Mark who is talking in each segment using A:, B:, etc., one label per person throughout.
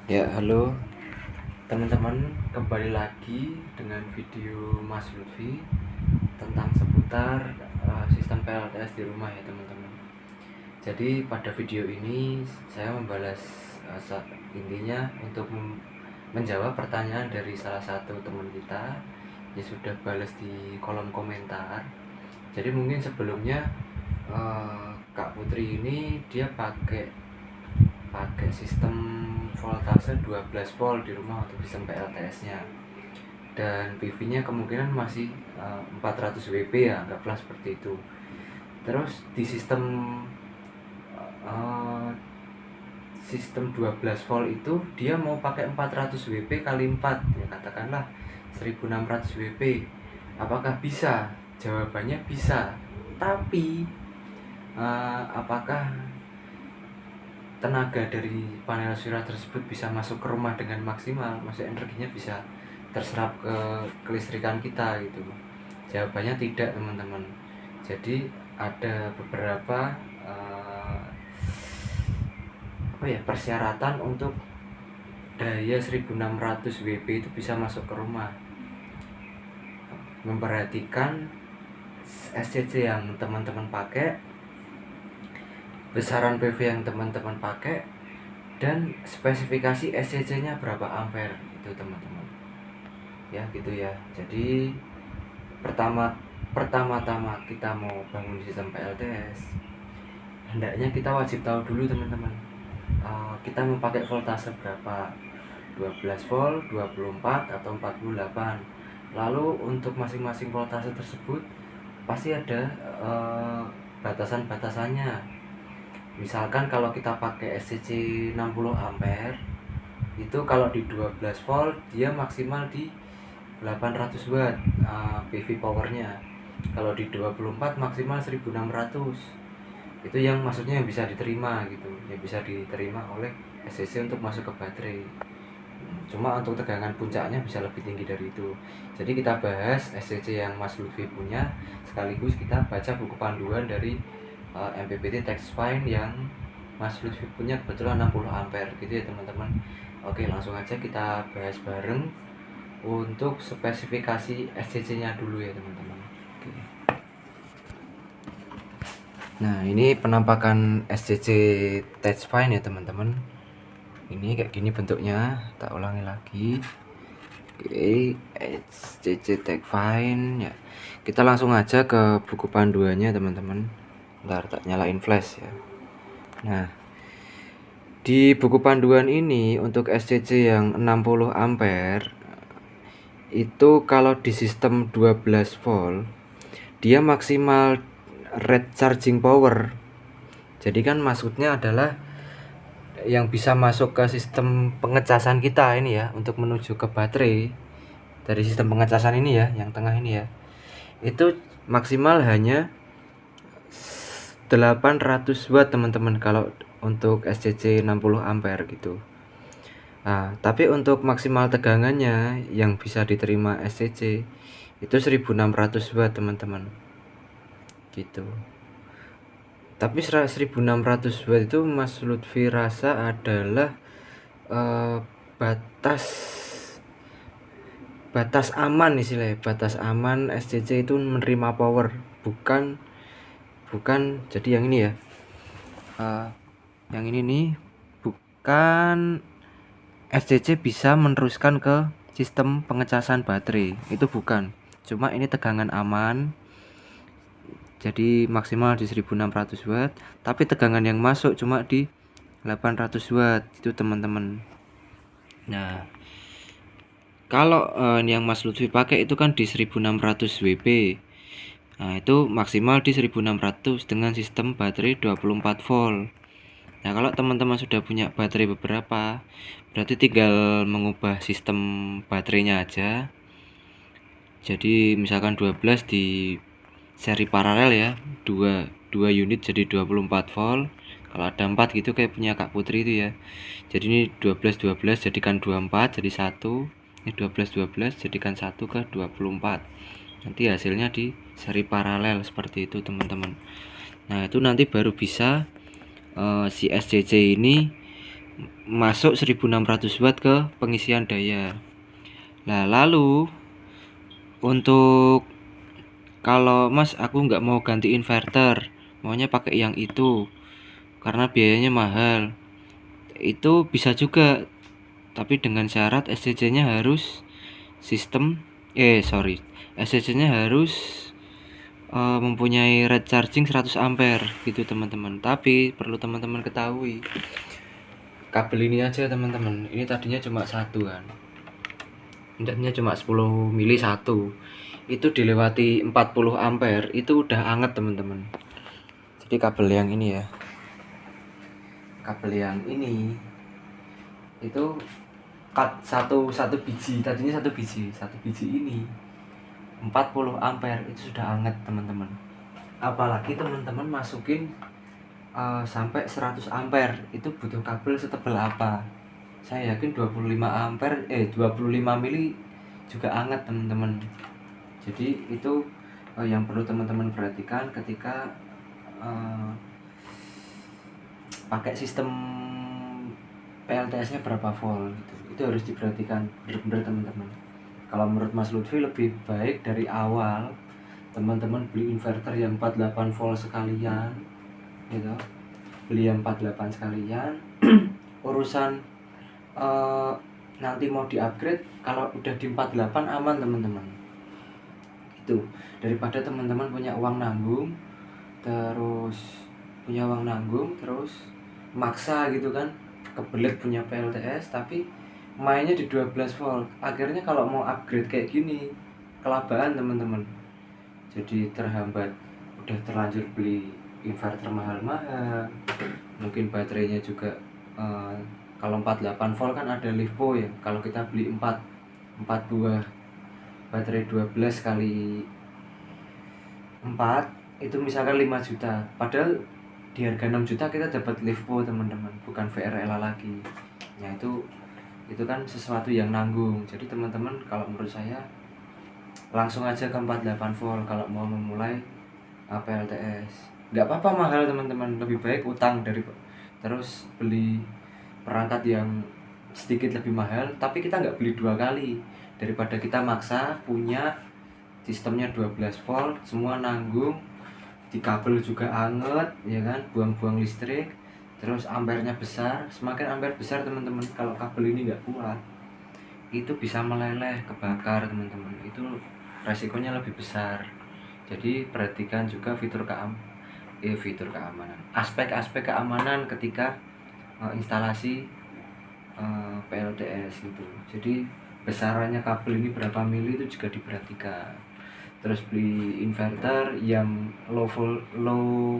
A: Ya, halo teman-teman, kembali lagi dengan video Mas Lutfi tentang seputar sistem PLTS di rumah ya teman-teman. Jadi pada video ini saya membalas intinya untuk menjawab pertanyaan dari salah satu teman kita yang sudah balas di kolom komentar. Jadi mungkin sebelumnya Kak Putri ini dia pakai sistem voltase 12 volt di rumah untuk sistem PLTS-nya, dan PV-nya kemungkinan masih 400 WP ya, anggaplah seperti itu. Terus di uh, sistem 12 volt itu dia mau pakai 400 WP kali 4 ya, katakanlah 1600 WP. Apakah bisa? Jawabannya bisa. Tapi apakah tenaga dari panel surya tersebut bisa masuk ke rumah dengan maksimal, maksudnya energinya bisa terserap ke kelistrikan kita gitu? Jawabannya tidak teman-teman. Jadi ada beberapa persyaratan untuk daya 1600 WP itu bisa masuk ke rumah. Memperhatikan SCC yang teman-teman pakai, besaran PV yang teman-teman pakai, dan spesifikasi SCC-nya berapa ampere itu teman-teman. Ya gitu ya. Jadi pertama-tama kita mau bangun sistem PLTS, hendaknya kita wajib tahu dulu teman-teman, kita mau pakai voltase berapa, 12 volt, 24 atau 48. Lalu untuk masing-masing voltase tersebut pasti ada batasan-batasannya. Misalkan kalau kita pakai SCC 60 ampere, itu kalau di 12 volt dia maksimal di 800 watt PV powernya. Kalau di 24 maksimal 1600. Itu yang maksudnya yang bisa diterima gitu, yang bisa diterima oleh SCC untuk masuk ke baterai. Cuma untuk tegangan puncaknya bisa lebih tinggi dari itu. Jadi kita bahas SCC yang Mas Lutfi punya, sekaligus kita baca buku panduan dari MPPT TextFine yang Mas Lutfi punya, kebetulan 60 ampere gitu ya teman-teman. Oke, langsung aja kita bahas bareng untuk spesifikasi SCC-nya dulu ya teman-teman. Oke. Nah, ini penampakan SCC TextFine ya teman-teman. Ini kayak gini bentuknya, tak ulangi lagi. Oke, SCC TextFine ya. Kita langsung aja ke buku panduannya teman-teman. Bentar, tak nyalain flash ya. Nah, di buku panduan ini untuk SCC yang 60 ampere itu kalau di sistem 12 volt dia maksimal rate charging power. Jadi kan maksudnya adalah yang bisa masuk ke sistem pengecasan kita ini ya, untuk menuju ke baterai dari sistem pengecasan ini ya, yang tengah ini ya, itu maksimal hanya 800 watt teman-teman kalau untuk SCC 60 ampere gitu. Nah, tapi untuk maksimal tegangannya yang bisa diterima SCC itu 1600 watt teman-teman gitu. Tapi 1600 watt itu Mas Lutfi rasa adalah batas aman istilahnya, batas aman SCC itu menerima power, bukan jadi yang ini ya, yang ini nih bukan SCC bisa meneruskan ke sistem pengecasan baterai, itu bukan. Cuma ini tegangan aman, jadi maksimal di 1600 watt, tapi tegangan yang masuk cuma di 800 watt itu teman-teman. Nah, kalau yang Mas Lutfi pakai itu kan di 1600 WP. Nah, itu maksimal di 1600 dengan sistem baterai 24 volt. Nah, kalau teman-teman sudah punya baterai beberapa, berarti tinggal mengubah sistem baterainya aja. Jadi misalkan 12 di seri paralel ya, 2 unit jadi 24 volt. Kalau ada 4 gitu kayak punya Kak Putri itu ya. Jadi ini 12 jadikan 24 jadi 1. Ini 12 jadikan 1 ke 24. Nanti hasilnya di seri paralel seperti itu teman-teman. Nah, itu nanti baru bisa si SCC ini masuk 1600 watt ke pengisian daya. Nah, lalu untuk kalau Mas aku nggak mau ganti inverter, maunya pakai yang itu karena biayanya mahal. Itu bisa juga, tapi dengan syarat SCC-nya harus sistem SCC-nya harus mempunyai rate charging 100 ampere gitu teman-teman. Tapi perlu teman-teman ketahui, kabel ini aja teman-teman, ini tadinya cuma satu kan, indaknya cuma 10 mili satu, itu dilewati 40 ampere itu udah anget teman-teman. Jadi kabel yang ini ya, kabel yang ini itu satu biji, tadinya satu biji ini 40 ampere itu sudah anget teman-teman. Apalagi teman-teman masukin sampai 100 ampere, itu butuh kabel setebal apa. Saya yakin 25 ampere 25 mili juga anget teman-teman. Jadi itu yang perlu teman-teman perhatikan ketika pakai sistem PLTS-nya berapa volt gitu. Itu harus diperhatikan benar-benar teman-teman. Kalau menurut Mas Lutfi lebih baik dari awal teman-teman beli inverter yang 48 volt sekalian gitu. Beli yang 48 sekalian. Urusan nanti mau di-upgrade kalau udah di 48 aman teman-teman. Itu daripada teman-teman punya uang nanggung terus maksa gitu kan, kebelet punya PLTS tapi mainnya di 12 volt. Akhirnya kalau mau upgrade kayak gini kelabaan teman-teman. Jadi terhambat, udah terlanjur beli inverter mahal-mahal. Mungkin baterainya juga kalau 48 volt kan ada LiFePO ya. Kalau kita beli 4 buah baterai 12 kali 4 itu misalkan 5 juta. Padahal di harga 6 juta kita dapat LiFePO teman-teman, bukan VRLA lagi. Nah itu kan sesuatu yang nanggung. Jadi teman-teman kalau menurut saya langsung aja ke 48 volt kalau mau memulai PLTS. Nggak apa-apa mahal teman-teman, lebih baik utang dari terus beli perangkat yang sedikit lebih mahal tapi kita nggak beli 2 kali, daripada kita maksa punya sistemnya 12 volt semua nanggung, di kabel juga anget ya kan, buang-buang listrik, terus ampernya besar. Semakin ampere besar teman-teman, kalau kabel ini nggak kuat itu bisa meleleh, kebakar teman-teman, itu resikonya lebih besar. Jadi perhatikan juga fitur keamanan, aspek-aspek keamanan ketika instalasi PLTS gitu. Jadi besarannya kabel ini berapa mili itu juga diperhatikan. Terus beli inverter yang low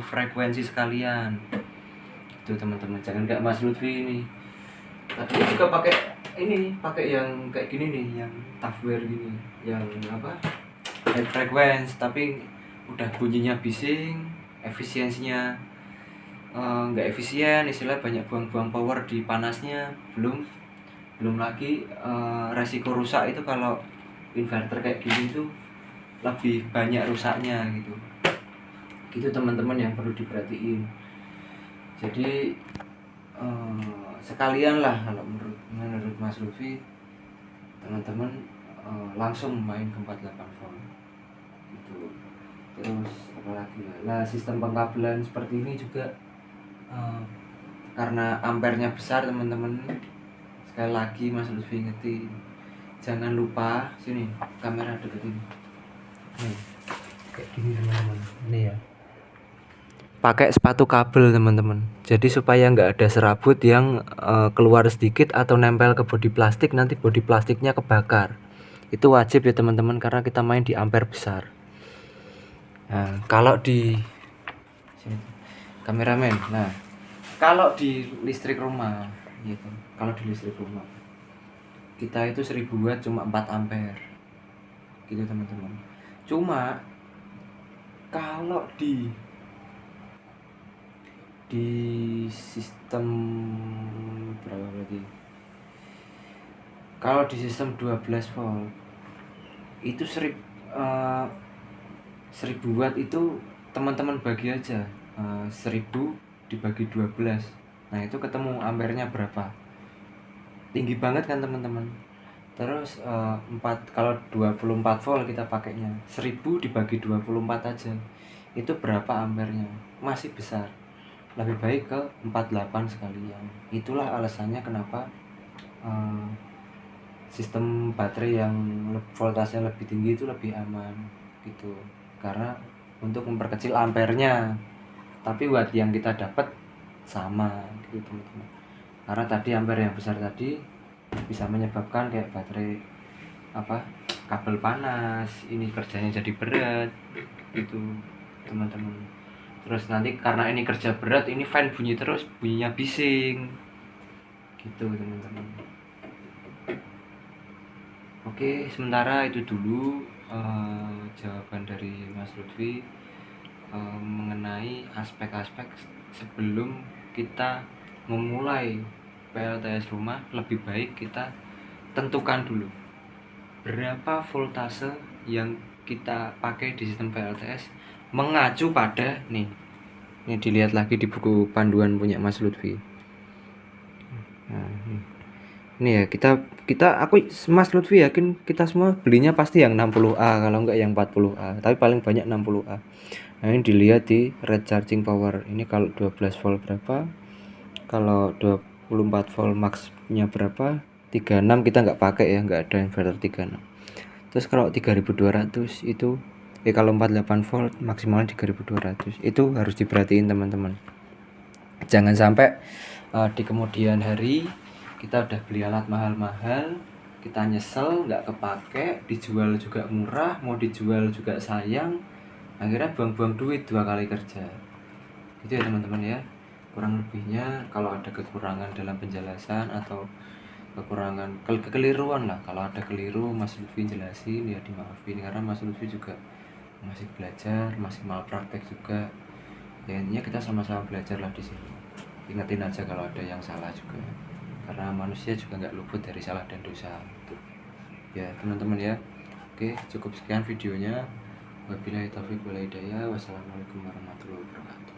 A: frekuensi sekalian itu teman-teman, jangan kayak Mas Lutfi ini tadi juga pakai yang kayak gini nih, yang Tafware gini, yang apa, high frequency tapi udah bunyinya bising, efisiensinya nggak efisien, istilah banyak buang-buang power di panasnya. Belum lagi resiko rusak itu kalau inverter kayak gini tuh lebih banyak rusaknya gitu teman-teman yang perlu diperhatiin. Jadi sekalian lah kalau menurut Mas Lutfi teman-teman langsung main ke 48 volt gitu. Terus apalagi lah, sistem pengkabelan seperti ini juga karena ampernya besar teman-teman. Sekali lagi Mas Lutfi ingetin, jangan lupa sini kamera deketin nih, kayak gini teman-teman, ini ya, pakai sepatu kabel teman-teman. Jadi supaya nggak ada serabut yang keluar sedikit atau nempel ke bodi plastik, nanti bodi plastiknya kebakar. Itu wajib ya teman-teman, karena kita main di ampere besar. Nah kalau di sini, kameramen, nah kalau di listrik rumah gitu, kalau di listrik rumah kita itu 1000 watt cuma 4 ampere gitu teman-teman. Cuma kalau di sistem berapa berarti, kalau di sistem 12 volt itu 1000 watt itu teman-teman bagi aja 1000 dibagi 12 Nah itu ketemu ampernya berapa, tinggi banget kan teman-teman. Terus 4, kalau 24 volt kita pakainya 1000 dibagi 24 aja, itu berapa ampernya, masih besar. Lebih baik ke 48 sekalian. Itulah alasannya kenapa eh, sistem baterai yang voltasenya lebih tinggi itu lebih aman gitu, karena untuk memperkecil ampernya, tapi watt yang kita dapat sama gitu teman-teman. Karena tadi ampere yang besar tadi bisa menyebabkan kayak baterai apa, kabel panas, ini kerjanya jadi berat gitu teman-teman. Terus nanti karena ini kerja berat, ini fan bunyi terus, bunyinya bising gitu teman-teman. Oke, sementara itu dulu jawaban dari Mas Lutfi mengenai aspek-aspek sebelum kita memulai PLTS rumah. Lebih baik kita tentukan dulu berapa voltase yang kita pakai di sistem PLTS, mengacu pada nih. Ini dilihat lagi di buku panduan punya Mas Lutfi. Nah, ini ya, Mas Lutfi yakin kita semua belinya pasti yang 60A, kalau enggak yang 40A, tapi paling banyak 60A. Nah ini dilihat di red charging power, ini kalau 12 volt berapa, kalau 24 volt maxnya berapa. 36 kita nggak pakai ya, nggak ada inverter 36. Terus kalau 3200 itu kalau 48 volt maksimalnya 3200, itu harus diperhatiin teman-teman. Jangan sampai di kemudian hari kita udah beli alat mahal-mahal, kita nyesel nggak kepake, dijual juga murah, mau dijual juga sayang, akhirnya buang-buang duit 2 kali kerja gitu ya teman-teman ya. Kurang lebihnya kalau ada kekurangan dalam penjelasan atau kekurangan kekeliruan lah, kalau ada keliru Mas Lutfi jelasin ya dimaafin, karena Mas Lutfi juga masih belajar, masih malpraktek juga ya. Intinya kita sama-sama belajar lah di sini. Ingetin aja kalau ada yang salah juga, karena manusia juga nggak luput dari salah dan dosa gitu ya teman-teman ya. Oke, cukup sekian videonya. Wabillahi taufiq wal hidayah. Wassalamualaikum warahmatullahi wabarakatuh.